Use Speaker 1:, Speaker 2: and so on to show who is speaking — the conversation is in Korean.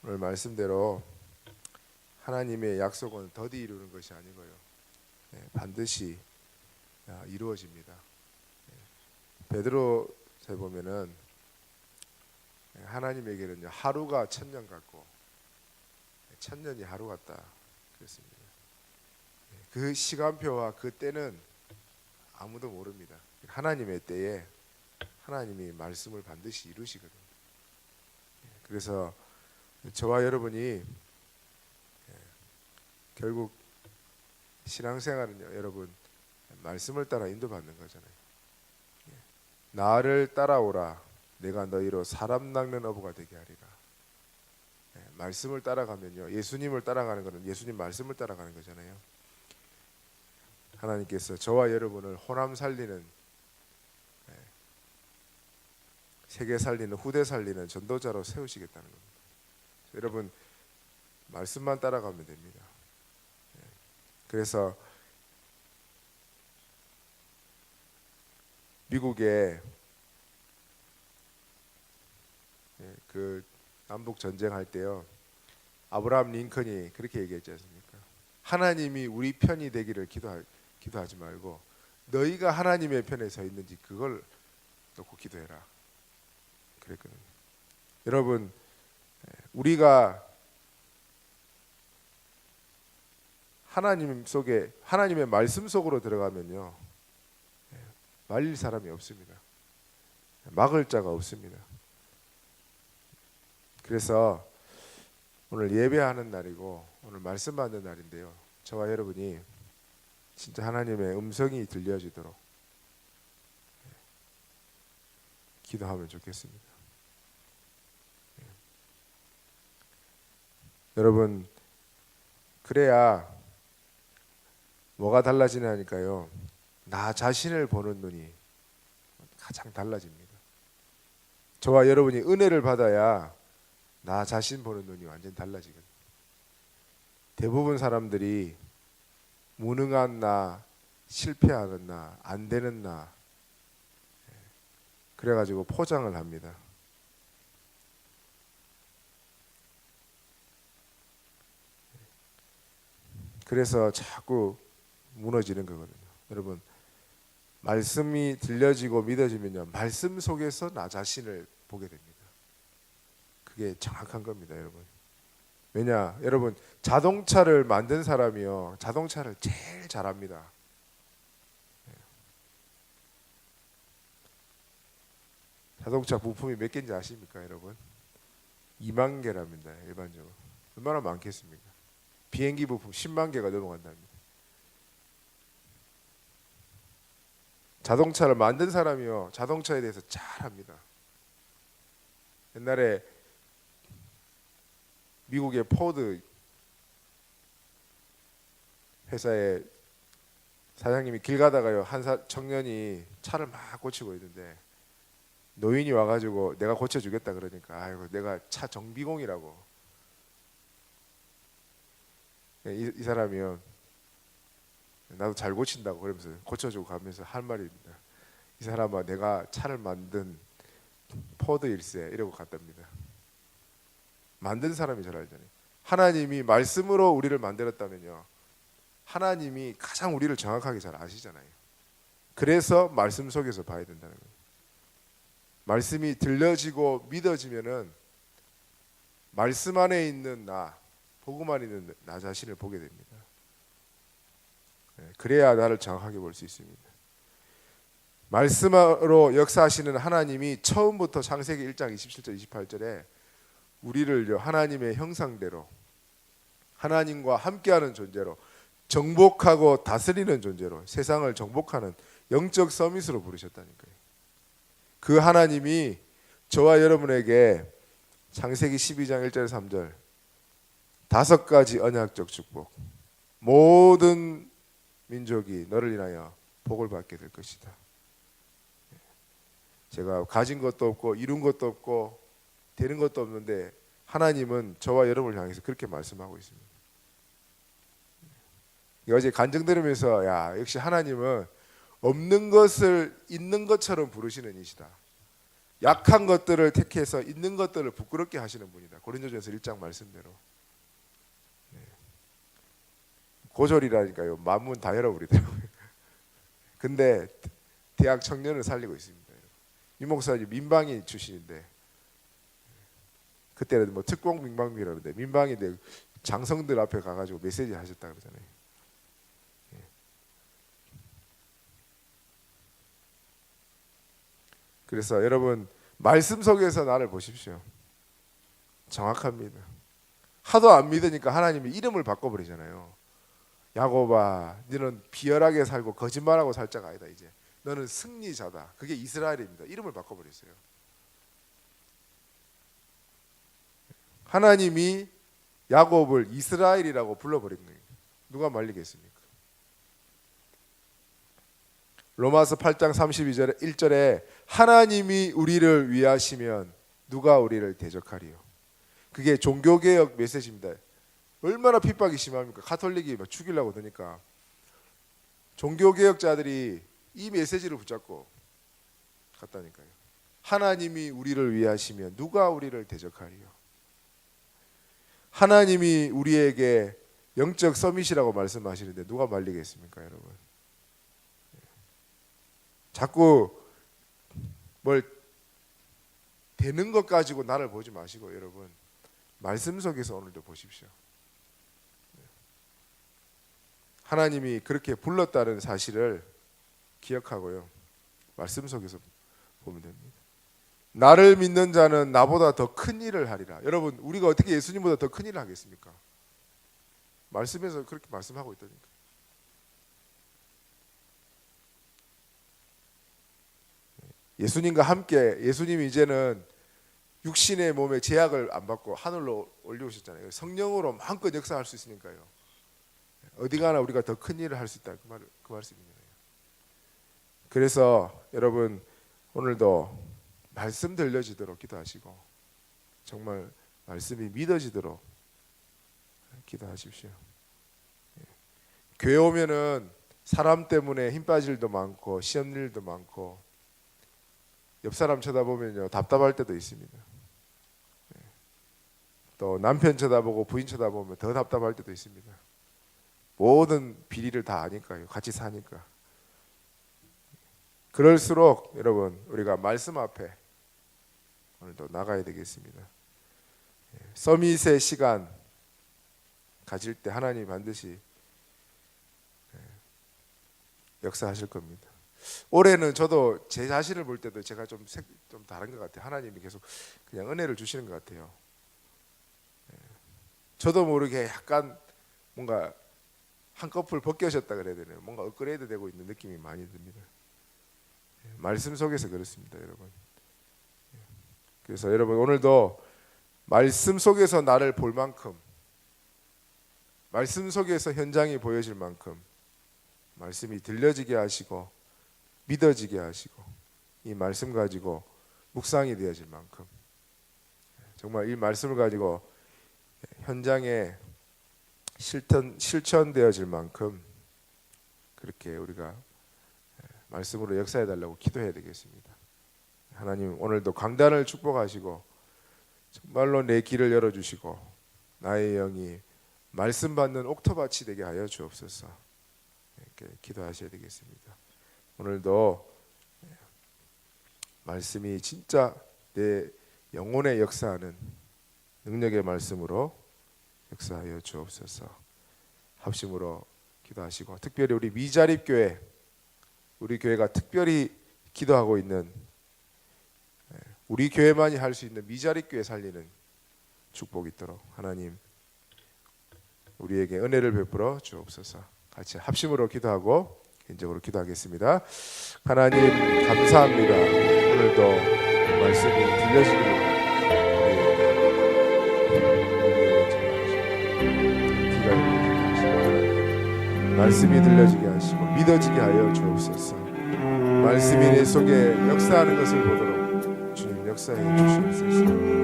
Speaker 1: 오늘 말씀대로 하나님의 약속은 더디 이루는 것이 아니고요. 반드시 이루어집니다. 베드로서에 보면은 하나님에게는요 하루가 천년 같고 천년이 하루 같다 그랬습니다. 그 시간표와 그 때는 아무도 모릅니다. 하나님의 때에 하나님이 말씀을 반드시 이루시거든요. 그래서 저와 여러분이 결국 신앙생활은요 여러분 말씀을 따라 인도받는 거잖아요. 나를 따라오라 내가 너희로 사람 낚는 어부가 되게 하리라. 말씀을 따라가면요 예수님을 따라가는 것은 예수님 말씀을 따라가는 거잖아요. 하나님께서 저와 여러분을 호남 살리는 세계 살리는 후대 살리는 전도자로 세우시겠다는 겁니다. 여러분 말씀만 따라가면 됩니다. 그래서 미국에 그 남북 전쟁할 때요 아브라함 링컨이 그렇게 얘기했지 않습니까? 하나님이 우리 편이 되기를 기도하지 말고 너희가 하나님의 편에 서 있는지 그걸 놓고 기도해라 그랬거든요. 여러분 우리가 하나님 속에 하나님의 말씀 속으로 들어가면요 말릴 사람이 없습니다. 막을 자가 없습니다. 그래서 오늘 예배하는 날이고 오늘 말씀 받는 날인데요 저와 여러분이 진짜 하나님의 음성이 들려지도록 기도하면 좋겠습니다. 여러분 그래야 뭐가 달라지냐니까요 나 자신을 보는 눈이 가장 달라집니다. 저와 여러분이 은혜를 받아야 나 자신 보는 눈이 완전히 달라지거든요. 대부분 사람들이 무능한 나, 실패하는 나, 안 되는 나 그래가지고 포장을 합니다. 그래서 자꾸 무너지는 거거든요. 여러분 말씀이 들려지고 믿어지면요 말씀 속에서 나 자신을 보게 됩니다. 그게 정확한 겁니다, 여러분. 왜냐, 여러분 자동차를 만든 사람이요 자동차를 제일 잘합니다. 자동차 부품이 몇 개인지 아십니까, 여러분? 2만 개랍니다, 일반적으로. 얼마나 많겠습니까? 비행기 부품 10만 개가 넘어간답니다. 자동차를 만든 사람이요 자동차에 대해서 잘 합니다. 옛날에 미국의 포드 회사의 사장님이 길 가다가요 한 청년이 차를 막 고치고 있는데 노인이 와가지고 내가 고쳐주겠다 그러니까 아이고 내가 차 정비공이라고. 이 사람이요 나도 잘 고친다고 그러면서 고쳐주고 가면서 할 말입니다. 이 사람아 내가 차를 만든 포드 일세 이러고 갔답니다. 만든 사람이 잘 알잖아요. 하나님이 말씀으로 우리를 만들었다면요 하나님이 가장 우리를 정확하게 잘 아시잖아요. 그래서 말씀 속에서 봐야 된다는 거예요. 말씀이 들려지고 믿어지면은 말씀 안에 있는 나, 복음 안에 있는 나 자신을 보게 됩니다. 그래야 나를 정확하게 볼 수 있습니다. 말씀으로 역사하시는 하나님이 처음부터 창세기 1장 27절 28절에 우리를 하나님의 형상대로 하나님과 함께하는 존재로 정복하고 다스리는 존재로 세상을 정복하는 영적 서밋으로 부르셨다니까요. 그 하나님이 저와 여러분에게 창세기 12장 1절 3절 5가지 언약적 축복 모든 민족이 너를 인하여 복을 받게 될 것이다. 제가 가진 것도 없고 이룬 것도 없고 되는 것도 없는데 하나님은 저와 여러분을 향해서 그렇게 말씀하고 있습니다. 어제 간증 들으면서 야 역시 하나님은 없는 것을 있는 것처럼 부르시는 이시다. 약한 것들을 택해서 있는 것들을 부끄럽게 하시는 분이다. 고린도전서 1장 말씀대로. 고졸이라니까요. 만문 다 열어버리더라고요. 근데 대학 청년을 살리고 있습니다. 이 목사님 민방위 출신인데 그때는 뭐 특공 민방위라는데 민방위인데 장성들 앞에 가가지고 메시지 하셨다 그러잖아요. 그래서 여러분 말씀 속에서 나를 보십시오. 정확합니다. 하도 안 믿으니까 하나님이 이름을 바꿔버리잖아요. 야곱아, 너는 비열하게 살고 거짓말하고 살 자가 아니다. 이제 너는 승리자다. 그게 이스라엘입니다. 이름을 바꿔버렸어요. 하나님이 야곱을 이스라엘이라고 불러버린 거예요. 누가 말리겠습니까? 로마서 8장 32절에 1절에 하나님이 우리를 위하시면 누가 우리를 대적하리요. 그게 종교개혁 메시지입니다. 얼마나 핍박이 심합니까? 가톨릭이 막 죽이려고 드니까 종교개혁자들이 이 메시지를 붙잡고 갔다니까요. 하나님이 우리를 위하시면 누가 우리를 대적하리요. 하나님이 우리에게 영적 서밋이라고 말씀하시는데 누가 말리겠습니까, 여러분? 자꾸 뭘 되는 것 가지고 나를 보지 마시고 여러분 말씀 속에서 오늘도 보십시오. 하나님이 그렇게 불렀다는 사실을 기억하고요. 말씀 속에서 보면 됩니다. 나를 믿는 자는 나보다 더 큰 일을 하리라. 여러분 우리가 어떻게 예수님보다 더 큰 일을 하겠습니까? 말씀에서 그렇게 말씀하고 있다니까. 예수님과 함께 예수님이 이제는 육신의 몸에 제약을 안 받고 하늘로 올려오셨잖아요. 성령으로 마음껏 역사할 수 있으니까요. 어디 가나 우리가 더 큰 일을 할 수 있다. 그 말씀이에요. 그래서 여러분 오늘도 말씀 들려지도록 기도하시고 정말 말씀이 믿어지도록 기도하십시오. 교회 오면은 사람 때문에 힘 빠질 일도 많고 시험 일도 많고 옆 사람 쳐다보면요 답답할 때도 있습니다. 또 남편 쳐다보고 부인 쳐다보면 더 답답할 때도 있습니다. 모든 비리를 다 아니까요. 같이 사니까. 그럴수록 여러분 우리가 말씀 앞에 오늘도 나가야 되겠습니다. 서밋의 시간 가질 때 하나님 반드시 역사하실 겁니다. 올해는 저도 제 자신을 볼 때도 제가 좀 다른 것 같아요. 하나님이 계속 그냥 은혜를 주시는 것 같아요. 저도 모르게 약간 뭔가 한꺼풀 벗겨졌다 그래야 되나요? 뭔가 업그레이드 되고 있는 느낌이 많이 듭니다. 말씀 속에서 그렇습니다, 여러분. 그래서 여러분 오늘도 말씀 속에서 나를 볼 만큼, 말씀 속에서 현장이 보여질 만큼 말씀이 들려지게 하시고 믿어지게 하시고 이 말씀 가지고 묵상이 되어질 만큼 정말 이 말씀을 가지고 현장에 실천되어질 만큼 그렇게 우리가 말씀으로 역사해 달라고 기도해야 되겠습니다. 하나님 오늘도 강단을 축복하시고 정말로 내 길을 열어주시고 나의 영이 말씀 받는 옥토밭이 되게 하여 주옵소서. 이렇게 기도하셔야 되겠습니다. 오늘도 말씀이 진짜 내 영혼에 역사하는 능력의 말씀으로 역사하여 주옵소서. 합심으로 기도하시고 특별히 우리 미자립교회 우리 교회가 특별히 기도하고 있는 우리 교회만이 할 수 있는 미자립교회 살리는 축복이 있도록 하나님 우리에게 은혜를 베풀어 주옵소서. 같이 합심으로 기도하고 개인적으로 기도하겠습니다. 하나님 감사합니다. 오늘도 말씀이 들려주기를 말씀이 들려지게 하시고 믿어지게 하여 주옵소서. 말씀이 내 속에 역사하는 것을 보도록 주님 역사해 주시옵소서.